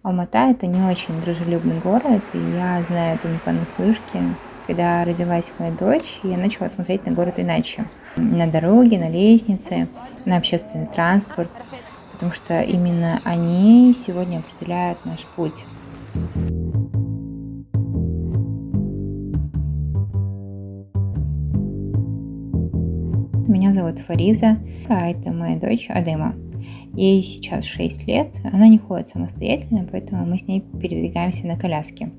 Алма-Ата — это не очень дружелюбный город, и я знаю это не понаслышке. Когда родилась моя дочь, я начала смотреть на город иначе. На дороги, на лестницы, на общественный транспорт, потому что именно они сегодня определяют наш путь. Меня зовут Фариза, а это моя дочь Адема. Ей сейчас 6 лет, она не ходит самостоятельно, поэтому мы с ней передвигаемся на коляске.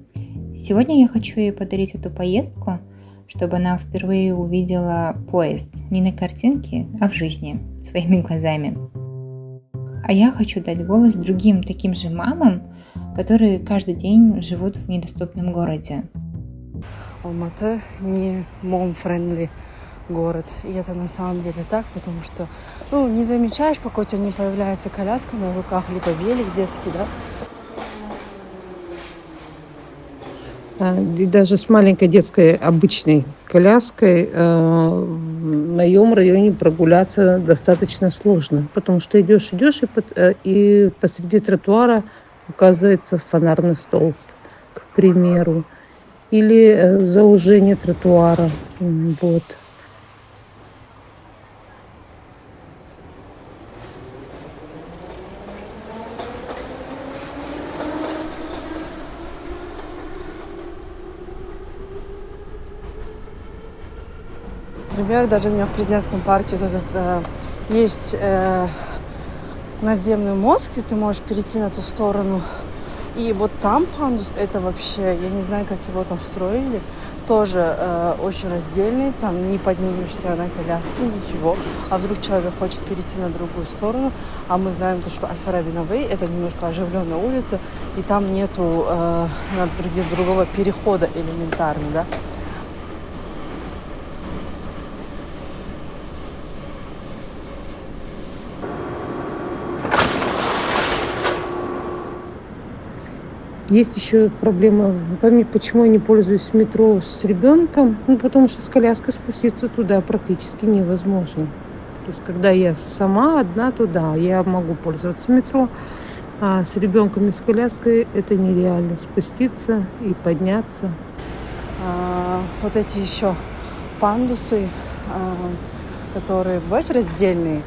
Сегодня я хочу ей подарить эту поездку, чтобы она впервые увидела поезд не на картинке, а в жизни, своими глазами. А я хочу дать голос другим таким же мамам, которые каждый день живут в недоступном городе. Алматы не mom-friendly город. И это на самом деле так, потому что не замечаешь, пока у тебя не появляется коляска на руках, либо велик детский, да. И даже с маленькой детской обычной коляской в моем районе прогуляться достаточно сложно, потому что идешь и посреди тротуара оказывается фонарный столб, к примеру, или заужение тротуара. Вот. Например, даже у меня в президентском парке вот есть надземный мост, где ты можешь перейти на ту сторону. И вот там пандус, это вообще, я не знаю, как его там строили, тоже очень раздельный, там не поднимешься на коляске, ничего. А вдруг человек хочет перейти на другую сторону, а мы знаем то, что Аль-Фараби-Навей — это немножко оживленная улица, и там нету другого перехода элементарно, да. Есть еще проблема, почему я не пользуюсь метро с ребенком, потому что с коляской спуститься туда практически невозможно. То есть, когда я сама одна туда, я могу пользоваться метро, а с ребенком и с коляской это нереально спуститься и подняться. Вот эти еще пандусы, которые бывают раздельные,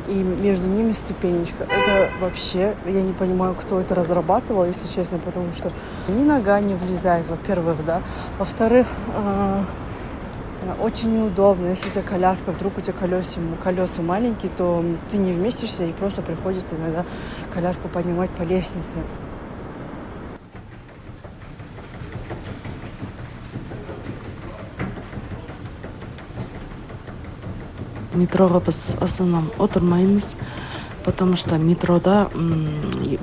и между ними ступенечка. Это вообще, я не понимаю, кто это разрабатывал, если честно, потому что ни нога не влезает, во-первых, да. Во-вторых, очень неудобно. Если у тебя коляска, вдруг у тебя колеса маленькие, то ты не вместишься, и просто приходится иногда коляску поднимать по лестнице. Метроға біз основном отырмаймыз, потому что метрода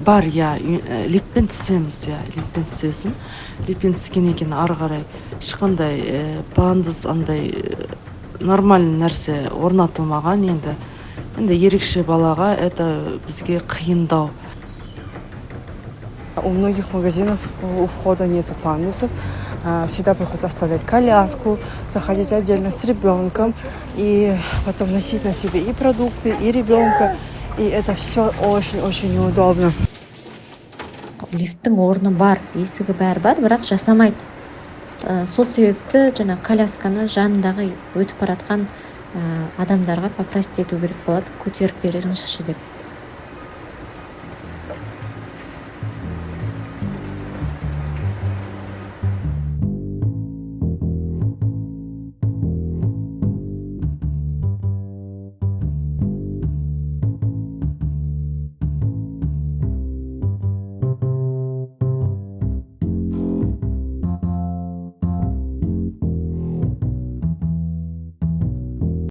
бар, лифтпен түсеміз, лифтпен түсесің. Лифтпен түскеннен кейін ары қарай ешқандай пандус андай нормальный нәрсе орнатылмаған. Енді ерекше балаға это бізге қиындау. У многих магазинов у входа нету пандусов. Всегда приходится оставлять коляску, заходить отдельно с ребенком и потом носить на себе и продукты, и ребенка. И это все очень-очень неудобно. Лифттің орны бар, есігі бәрі бар, бірақ жасамайды. Сол себепті жаңа колясканы жанындағы өтіп баратқан адамдарға попросить ету керек болады, көтеріп беріңізші деп.